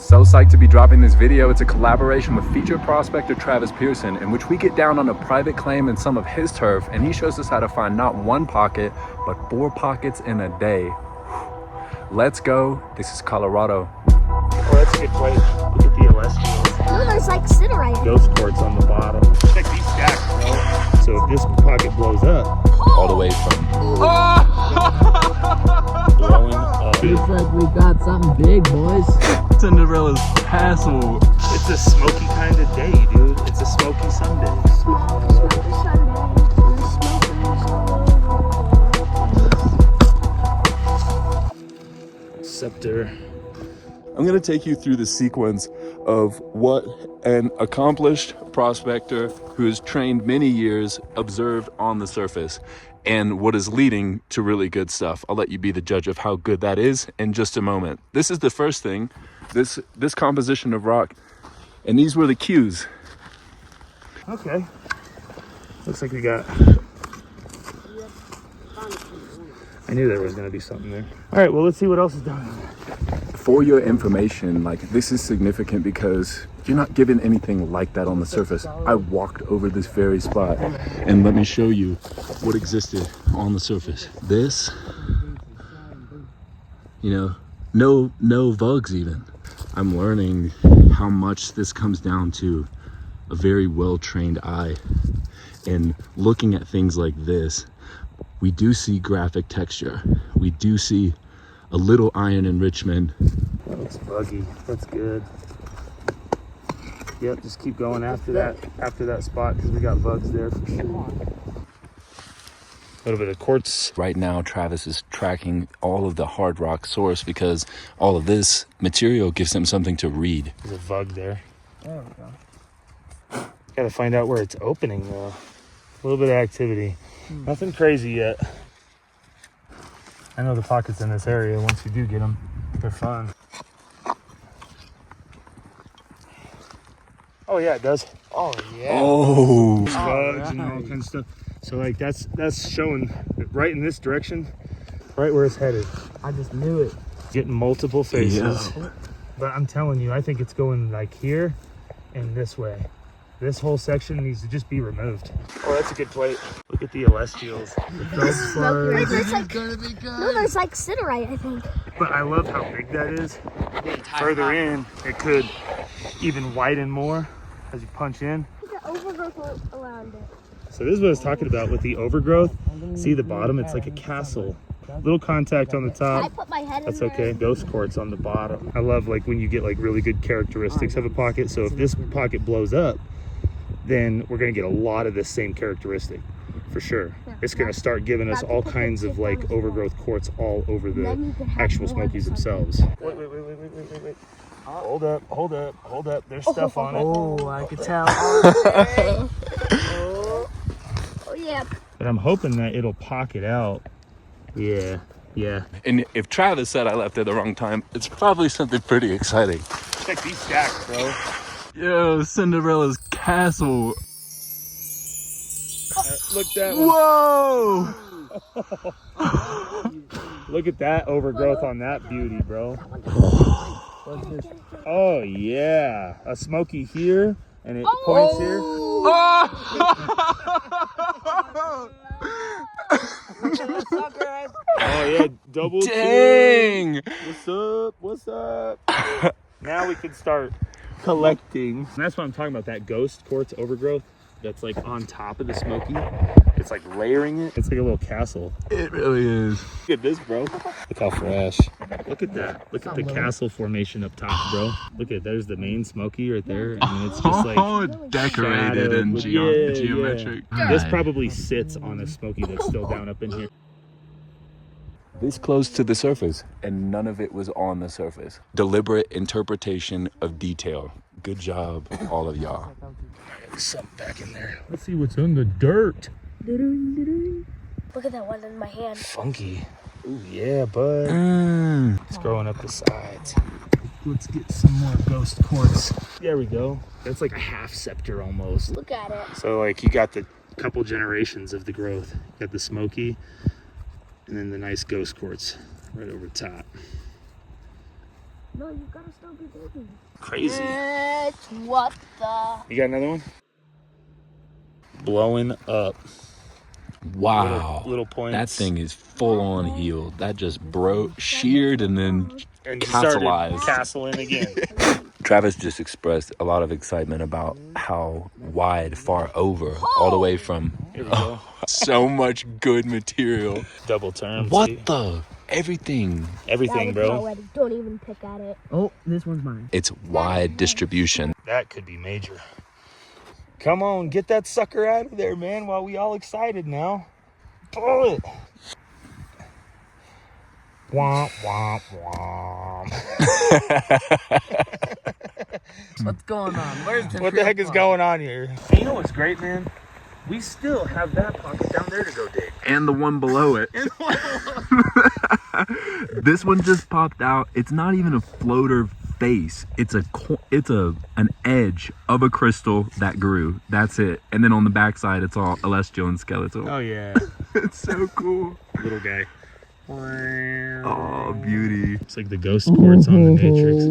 So psyched to be dropping this video. It's a collaboration with featured prospector Travis Pearson, in which we get down on a private claim in some of his turf, and he shows us how to find not one pocket, but 4 pockets in a day. Let's go. This is Colorado. Oh, that's a good place. Look at the celestials. No, there's like cinerite. Ghost quartz on the bottom. Check these stacks, bro. So if this pocket blows up, All the way from blowing up. Looks like we got something big, boys. Cinderella's Paso. It's a smoky kind of day, dude. It's a smoky Sunday. Smoky Sunday. Scepter. I'm going to take you through the sequence of what an accomplished prospector who has trained many years observed on the surface and what is leading to really good stuff. I'll let you be the judge of how good that is in just a moment. This is the first thing, this composition of rock, and these were the cues. Okay. Looks like we got... I knew there was going to be something there. All right, well, let's see what else is down there. For your information, like, this is significant because you're not given anything like that on the surface. I walked over this very spot, and let me show you what existed on the surface. This, you know, no bugs even. I'm learning how much this comes down to a very well-trained eye. And looking at things like this, we do see graphic texture. We do see a little iron enrichment. That looks buggy. That's good. Yep, just keep going after that spot because we got bugs there for sure. A little bit of quartz. Right now, Travis is tracking all of the hard rock source because all of this material gives him something to read. There's a bug there. There we go. Gotta find out where it's opening though. A little bit of activity. Nothing crazy yet. I know the pockets in this area, once you do get them, they're fun. Oh yeah, it does. Oh, yeah. Oh, Bugs and all kinds of stuff. So like that's showing right in this direction, right where it's headed. I just knew it. Getting multiple faces. Yeah. But I'm telling you, I think it's going like here and this way. This whole section needs to just be removed. Oh, that's a good plate. Look at the celestials. There's like, no, there's like cinerite, I think. But I love how big that is. Further in, it could even widen more as you punch in. The overgrowth around it. So this is what I was talking about with the overgrowth. See the bottom? It's like a castle. Little contact on the I top. put my head That's in there. okay. Ghost quartz on the bottom. I love like when you get like really good characteristics of a pocket. So if this pocket blows up, then we're going to get a lot of this same characteristic for sure. It's going to start giving us all kinds of like overgrowth quartz all over the actual Smokies themselves. Wait. Hold up. There's stuff on it. Oh, I could tell. Oh, yeah. But I'm hoping that it'll pocket out. Yeah. and if Travis said I left at the wrong time, it's probably something pretty exciting. Check these stacks, bro. Yo, Cinderella's castle. Look that one. Whoa! Look at that overgrowth on that beauty, bro. Oh yeah, a Smoky here, and it points here. Oh yeah, double Dang! two. What's up? Now we can start collecting. And that's what I'm talking about, that ghost quartz overgrowth that's like on top of the Smoky. It's like layering it. It's like a little castle. It really is. Look at this, bro. Look how fresh. Look at that. Look at the castle formation up top, bro. Look at, there's the main Smoky right there. And it's just like Decorated and shadowed. geometric. This probably sits on a Smoky that's still down up in here. This close to the surface, and none of it was on the surface. Deliberate interpretation of detail. Good job, all of y'all. There's something back in there. Let's see what's in the dirt. Look at that one in my hand. Funky. Ooh, yeah, bud. It's growing up the sides. Let's get some more ghost quartz. There we go. That's like a half scepter almost. Look at it. So like you got the couple generations of the growth. You got the Smoky, and then the nice ghost quartz right over top. No, you gotta still be digging. Crazy. What the? You got another one? Blowing up. Wow. Little points. That thing is full on healed. That just broke, sheared, and then And started castleized. castling again. Travis just expressed a lot of excitement about how wide, far over, all the way from Here we go. so much good material. Double term. What see? the? Everything. Everything, bro. Don't even pick at it. Oh, this one's mine. It's wide distribution. That could be major. Come on, get that sucker out of there, man, while we all excited now. Pull it. Womp, womp, womp. What's going on? Where's the What the heck is going on here? You know what's great, man? We still have that pocket down there to go dig. And the one below it. This one just popped out. It's not even a floater face. It's an edge of a crystal that grew. That's it. And then on the backside, it's all celestial and skeletal. Oh, yeah. It's so cool. Little guy. Oh, beauty. It's like the ghost quartz on the matrix.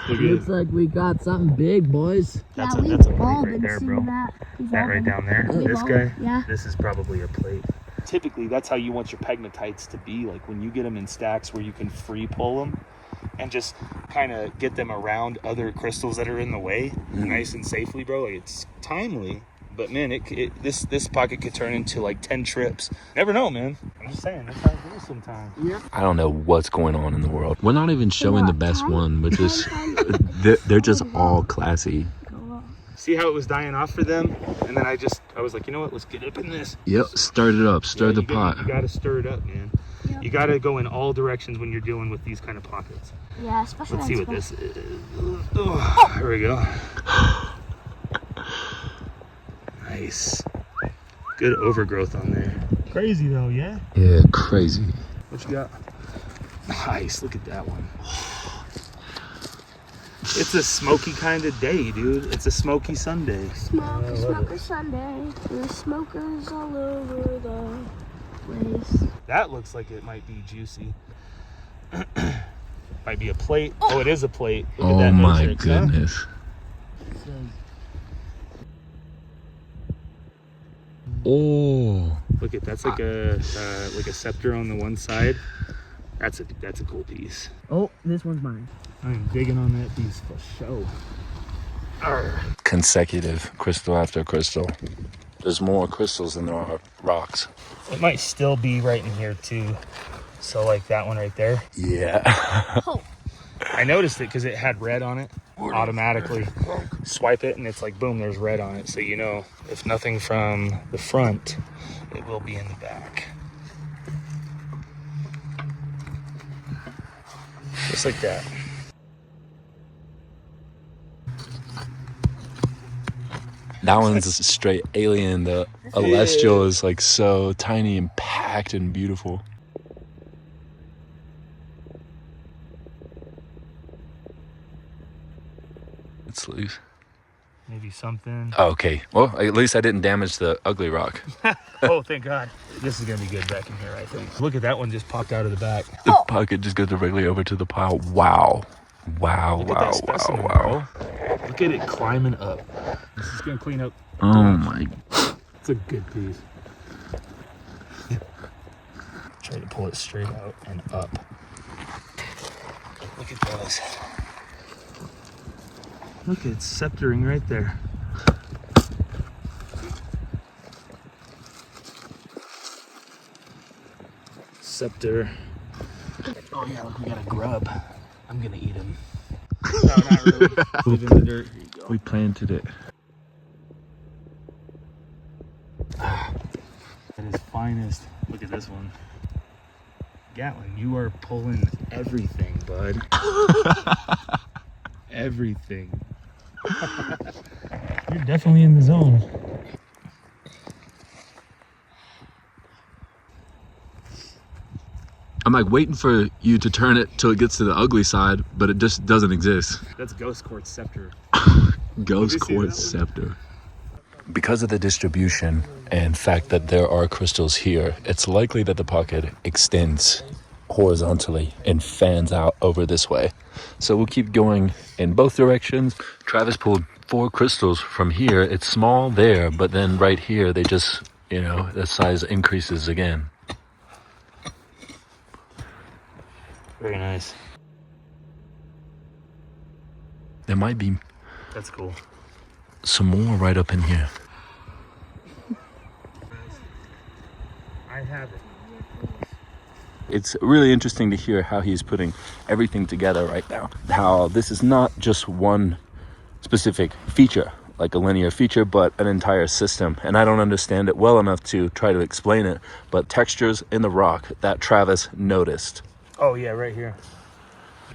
Looks like we got something big, boys. That's Yeah, a we've plate all right been there, seeing bro. that. That right down there. This guy. Yeah. This is probably a plate. Typically, that's how you want your pegmatites to be. Like when you get them in stacks where you can free pull them and just kind of get them around other crystals that are in the way, nice and safely, bro. Like it's timely, but man, this pocket could turn into like 10 trips. Never know, man. I'm just saying, that's how it goes sometimes. Yeah. I don't know what's going on in the world. We're not even showing the best one. We're just, they're just all classy. See how it was dying off for them? And then I was like, you know what? Let's get up in this. Yep, stirred it up, stirred the pot. You got to stir it up, man. Yep. You got to go in all directions when you're dealing with these kind of pockets. Yeah, especially. Let's see what this is. Oh, here we go. Nice. Good overgrowth on there. Crazy though, yeah? Yeah, crazy. What you got? Nice. Look at that one. It's a smoky kind of day, dude. It's a smoky Sunday. Smoker Sunday. There's smokers all over the place. That looks like it might be juicy. Might be a plate. Oh, it is a plate. Look at Oh that my matrix, huh? goodness. Oh. Look at that's like a scepter on the one side. That's a cool piece. Oh, this one's mine. I'm digging on that piece for show. Arr. Consecutive crystal after crystal. There's more crystals than there are rocks. It might still be right in here too. So like that one right there. Yeah. I noticed it because it had red on it. Automatically swipe it and it's like boom, there's red on it. So you know if nothing from the front, it will be in the back. Just like that. That one's a straight alien. The celestial is like so tiny and packed and beautiful. It's loose. Maybe something. Oh, okay. Well, at least I didn't damage the ugly rock. Oh, thank God. This is gonna be good back in here, I think. Look at that one just popped out of the back. The pocket just goes directly over to the pile. Wow. Wow, Look at wow, that specimen, wow. bro. Look at it climbing up. This is gonna clean up. Oh my. It's a good piece. Try to pull it straight out and up. Look at those. Look, it's sceptering right there. Scepter. Oh yeah, look, we got a grub. I'm gonna eat him. No, not really. Leave in the dirt. Here you go. We planted it. At his finest. Look at this one. Gatlin, you are pulling everything, bud. Everything. You're definitely in the zone. I'm like waiting for you to turn it till it gets to the ugly side, but it just doesn't exist. That's ghost quartz scepter. Ghost Did you see quartz that scepter. Because of the distribution and fact that there are crystals here, it's likely that the pocket extends horizontally and fans out over this way. So we'll keep going in both directions. Travis pulled 4 crystals from here. It's small there, but then right here, they just, the size increases again. Very nice. There might be That's cool. some more right up in here. I have it. It's really interesting to hear how he's putting everything together right now. How this is not just one specific feature, like a linear feature, but an entire system. And I don't understand it well enough to try to explain it, but textures in the rock that Travis noticed. Oh yeah, right here.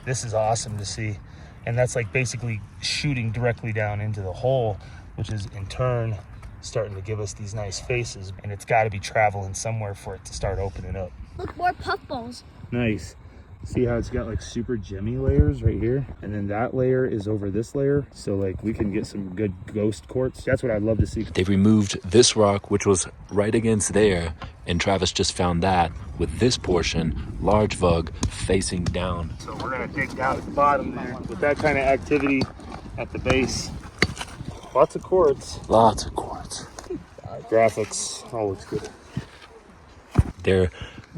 This is awesome to see. And that's like basically shooting directly down into the hole, which is in turn starting to give us these nice faces. And it's got to be traveling somewhere for it to start opening up. Look, more puffballs. Nice. See how it's got like super gemmy layers right here? And then that layer is over this layer. So like we can get some good ghost quartz. That's what I'd love to see. They've removed this rock, which was right against there, and Travis just found that with this portion, large vug, facing down. So we're gonna dig down at the bottom there with that kind of activity at the base. Lots of quartz. Lots of quartz. Graphics, all looks good. They're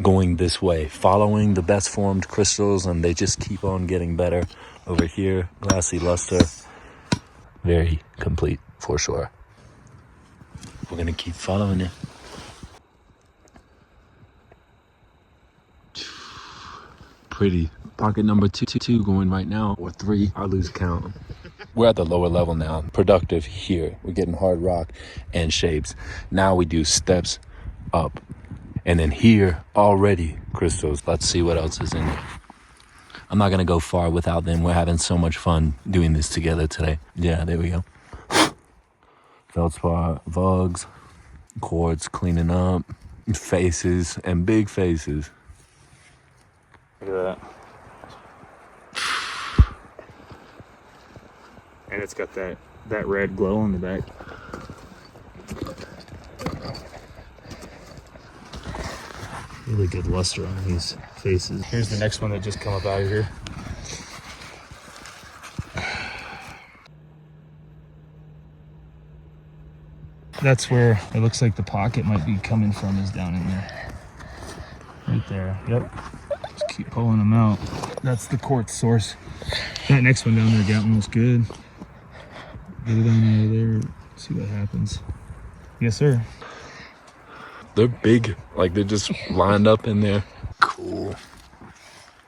going this way, following the best formed crystals, and they just keep on getting better. Over here, glassy luster, very complete for sure. We're gonna keep following it. Pretty. Pocket number 2 going right now, or 3, I lose count. We're at the lower level now, productive here. We're getting hard rock and shapes. Now we do steps up. And then here, already crystals. Let's see what else is in here. I'm not gonna go far without them. We're having so much fun doing this together today. Yeah, there we go. Feldspar, vugs, quartz cleaning up, faces, and big faces. Look at that. And it's got that red glow on the back. Really good luster on these faces. Here's the next one that just come up out of here. That's where it looks like the pocket might be coming from, is down in there. Right there, yep. Just keep pulling them out. That's the quartz source. That next one down there got almost good. Get it on out of there, see what happens. Yes, sir. They're big, like they're just lined up in there. Cool.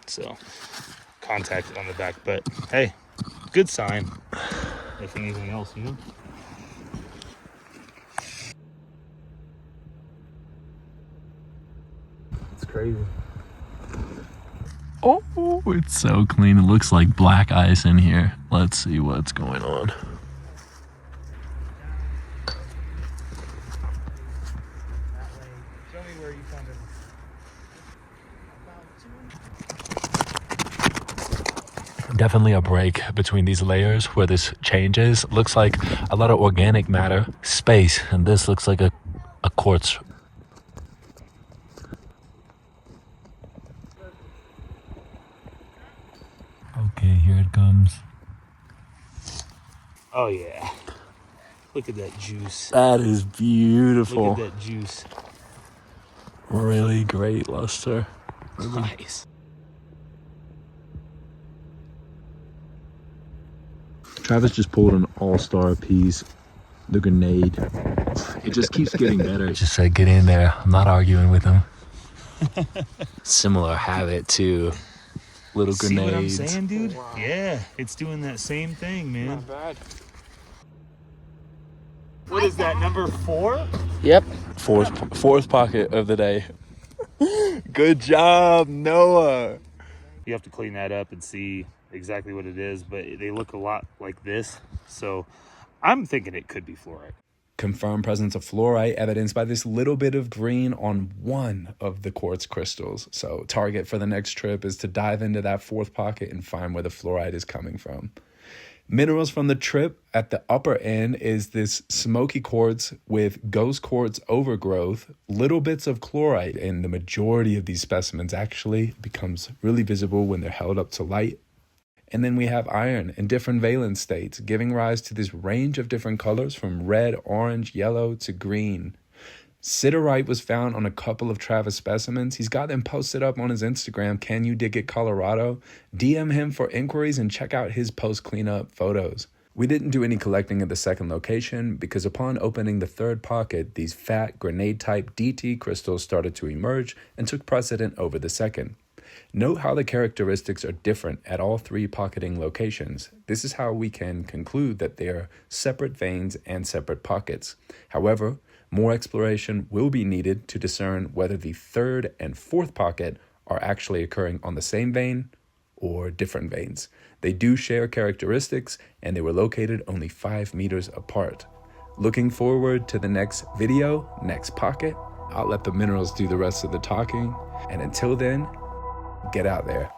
So, contact on the back, but hey, good sign. If anything else, you know? It's crazy. Oh, it's so clean. It looks like black ice in here. Let's see what's going on. Show me where you found it. Definitely a break between these layers where this changes. Looks like a lot of organic matter, space, and this looks like a quartz. Okay, here it comes. Oh yeah. Look at that juice. That is beautiful. Look at that juice. Really great luster. Nice. Travis just pulled an all-star piece, the grenade. It just keeps getting better. Just said, get in there. I'm not arguing with him. Similar habit too. Little See grenades. what I'm saying, dude? Wow. Yeah, it's doing that same thing, man. Not bad. What is that, number 4? Yep. Fourth pocket of the day. Good job, Noah. You have to clean that up and see exactly what it is, but they look a lot like this. So I'm thinking it could be fluorite. Confirmed presence of fluorite evidenced by this little bit of green on one of the quartz crystals. So target for the next trip is to dive into that fourth pocket and find where the fluorite is coming from. Minerals from the trip at the upper end is this smoky quartz with ghost quartz overgrowth, little bits of chlorite, and the majority of these specimens actually becomes really visible when they're held up to light. And then we have iron in different valence states, giving rise to this range of different colors from red, orange, yellow to green. Siderite was found on a couple of Travis specimens. He's got them posted up on his Instagram, Can You Dig It Colorado? DM him for inquiries and check out his post-cleanup photos. We didn't do any collecting at the second location because upon opening the third pocket, these fat grenade-type DT crystals started to emerge and took precedent over the second. Note how the characteristics are different at all three pocketing locations. This is how we can conclude that they are separate veins and separate pockets. However, more exploration will be needed to discern whether the third and fourth pocket are actually occurring on the same vein or different veins. They do share characteristics, and they were located only 5 meters apart. Looking forward to the next video, next pocket. I'll let the minerals do the rest of the talking. And until then, get out there.